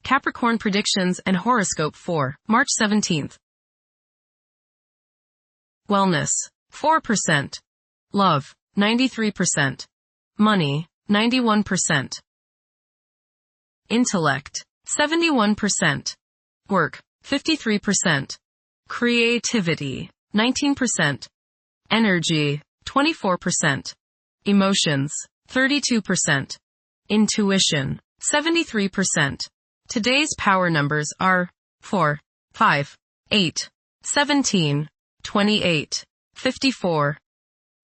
Capricorn predictions and horoscope for March 17th. Wellness, 4%. Love, 93%. Money, 91%. Intellect, 71%. Work, 53%. Creativity, 19%. Energy, 24%. Emotions, 32%. Intuition, 73%. Today's power numbers are 4, 5, 8, 17, 28, 54.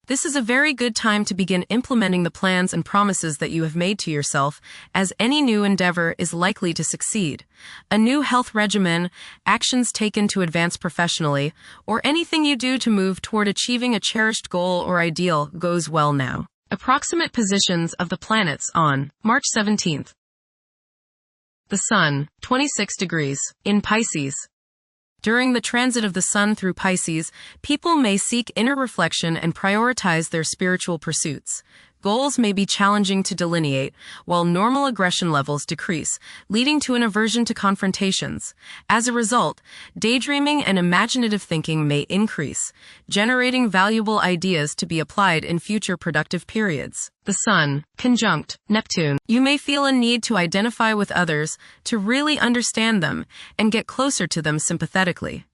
This is a very good time to begin implementing the plans and promises that you have made to yourself, as any new endeavor is likely to succeed. A new health regimen, actions taken to advance professionally, or anything you do to move toward achieving a cherished goal or ideal goes well now. Approximate positions of the planets on March 17th. The Sun, 26 degrees, in Pisces. During the transit of the Sun through Pisces, people may seek inner reflection and prioritize their spiritual pursuits. Goals may be challenging to delineate, while normal aggression levels decrease, leading to an aversion to confrontations. As a result, daydreaming and imaginative thinking may increase, generating valuable ideas to be applied in future productive periods. The Sun, conjunct Neptune. You may feel a need to identify with others, to really understand them, and get closer to them sympathetically.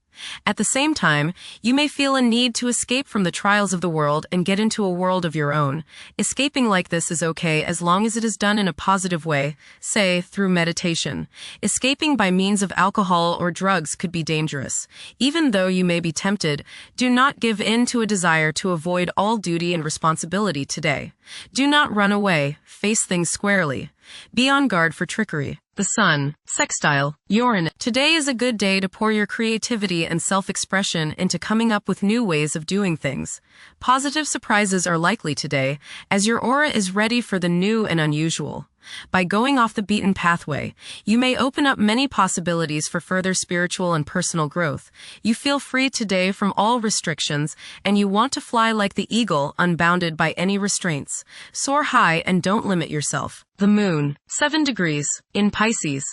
At the same time, you may feel a need to escape from the trials of the world and get into a world of your own. Escaping like this is okay as long as it is done in a positive way, say, through meditation. Escaping by means of alcohol or drugs could be dangerous. Even though you may be tempted, do not give in to a desire to avoid all duty and responsibility today. Do not run away, face things squarely. Be on guard for trickery. The Sun, sextile Uranus. Today is a good day to pour your creativity and self-expression into coming up with new ways of doing things. Positive surprises are likely today, as your aura is ready for the new and unusual. By going off the beaten pathway, you may open up many possibilities for further spiritual and personal growth. You feel free today from all restrictions, and you want to fly like the eagle, unbounded by any restraints. Soar high and don't limit yourself. The Moon, 7 degrees, in Pisces.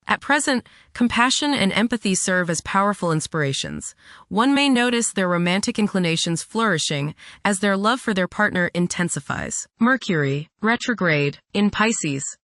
At present, compassion and empathy serve as powerful inspirations. One may notice their romantic inclinations flourishing as their love for their partner intensifies. Mercury, retrograde, in Pisces.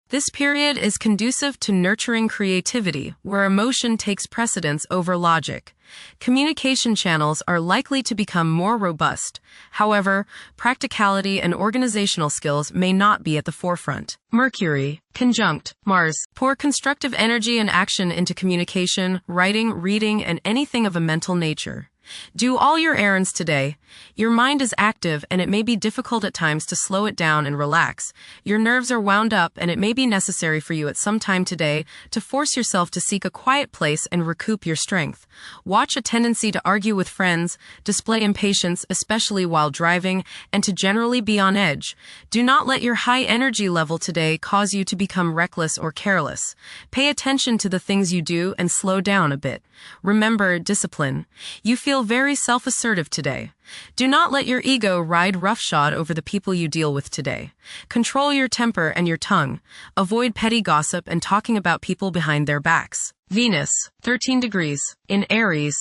This period is conducive to nurturing creativity, where emotion takes precedence over logic. Communication channels are likely to become more robust. However, practicality and organizational skills may not be at the forefront. Mercury, conjunct Mars. Pour constructive energy and action into communication, writing, reading, and anything of a mental nature. Do all your errands today. Your mind is active and it may be difficult at times to slow it down and relax. Your nerves are wound up and it may be necessary for you at some time today to force yourself to seek a quiet place and recoup your strength. Watch a tendency to argue with friends, display impatience, especially while driving, and to generally be on edge. Do not let your high energy level today cause you to become reckless or careless. Pay attention to the things you do and slow down a bit. Remember discipline. You feel very self-assertive today. Do not let your ego ride roughshod over the people you deal with today. Control your temper and your tongue. Avoid petty gossip and talking about people behind their backs. Venus, 13 degrees, in Aries.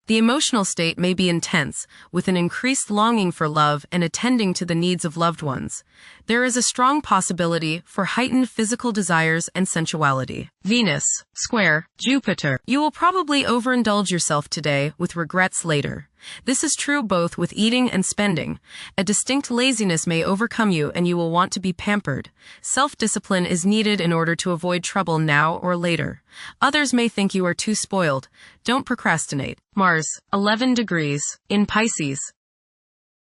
The emotional state may be intense, with an increased longing for love and attending to the needs of loved ones. There is a strong possibility for heightened physical desires and sensuality. Venus, square Jupiter. You will probably overindulge yourself today with regrets later. This is true both with eating and spending. A distinct laziness may overcome you and you will want to be pampered. Self-discipline is needed in order to avoid trouble now or later. Others may think you are too spoiled. Don't procrastinate. Mars, 11 degrees, in Pisces.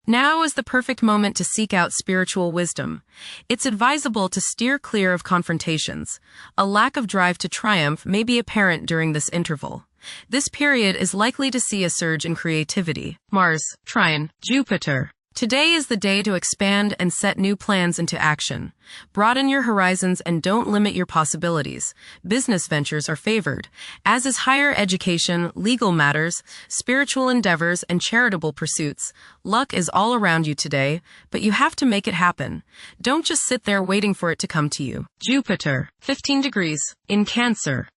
Now is the perfect moment to seek out spiritual wisdom. It's advisable to steer clear of confrontations. A lack of drive to triumph may be apparent during this interval. This period is likely to see a surge in creativity. Mars, trine Jupiter. Today is the day to expand and set new plans into action. Broaden your horizons and don't limit your possibilities. Business ventures are favored, as is higher education, legal matters, spiritual endeavors, and charitable pursuits. Luck is all around you today, but you have to make it happen. Don't just sit there waiting for it to come to you. Jupiter, 15 degrees, in Cancer.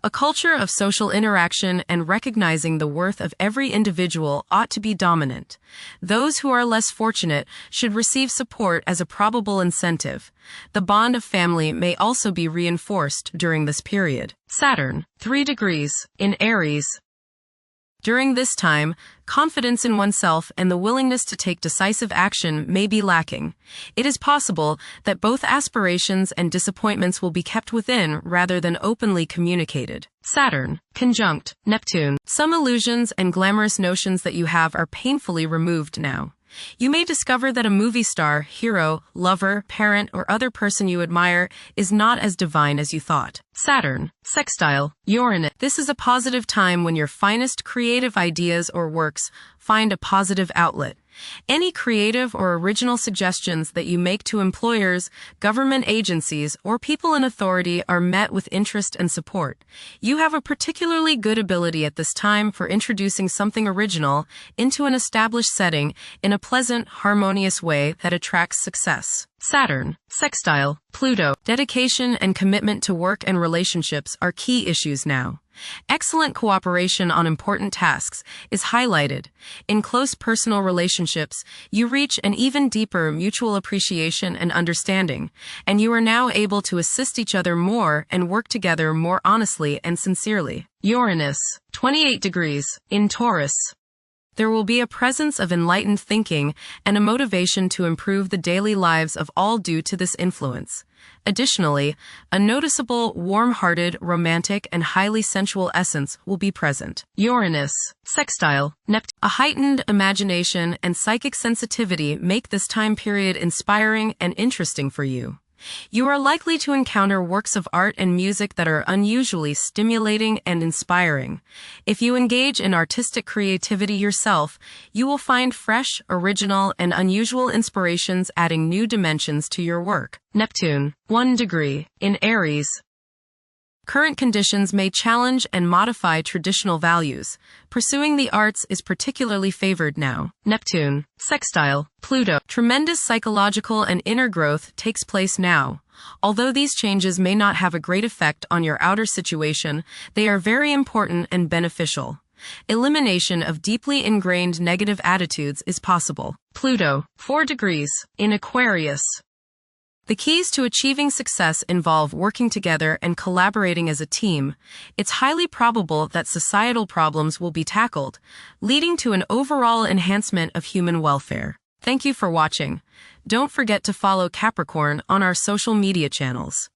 A culture of social interaction and recognizing the worth of every individual ought to be dominant. Those who are less fortunate should receive support as a probable incentive. The bond of family may also be reinforced during this period. Saturn, 3 degrees, in Aries. During this time, confidence in oneself and the willingness to take decisive action may be lacking. It is possible that both aspirations and disappointments will be kept within rather than openly communicated. Saturn, conjunct Neptune. Some illusions and glamorous notions that you have are painfully removed now. You may discover that a movie star, hero, lover, parent, or other person you admire is not as divine as you thought. Saturn, sextile Uranus. This is a positive time when your finest creative ideas or works find a positive outlet. Any creative or original suggestions that you make to employers, government agencies, or people in authority are met with interest and support. You have a particularly good ability at this time for introducing something original into an established setting in a pleasant, harmonious way that attracts success. Saturn, sextile Pluto. Dedication and commitment to work and relationships are key issues now. Excellent cooperation on important tasks is highlighted. In close personal relationships, you reach an even deeper mutual appreciation and understanding, and you are now able to assist each other more and work together more honestly and sincerely. Uranus, 28 degrees, in Taurus. There will be a presence of enlightened thinking and a motivation to improve the daily lives of all due to this influence. Additionally, a noticeable, warm-hearted, romantic, and highly sensual essence will be present. Uranus, sextile Neptune. A heightened imagination and psychic sensitivity make this time period inspiring and interesting for you. You are likely to encounter works of art and music that are unusually stimulating and inspiring. If you engage in artistic creativity yourself, you will find fresh, original, and unusual inspirations adding new dimensions to your work. Neptune, 1 degree, in Aries. Current conditions may challenge and modify traditional values. Pursuing the arts is particularly favored now. Neptune, sextile Pluto. Tremendous psychological and inner growth takes place now. Although these changes may not have a great effect on your outer situation, they are very important and beneficial. Elimination of deeply ingrained negative attitudes is possible. Pluto, 4 degrees, in Aquarius. The keys to achieving success involve working together and collaborating as a team. It's highly probable that societal problems will be tackled, leading to an overall enhancement of human welfare. Thank you for watching. Don't forget to follow Capricorn on our social media channels.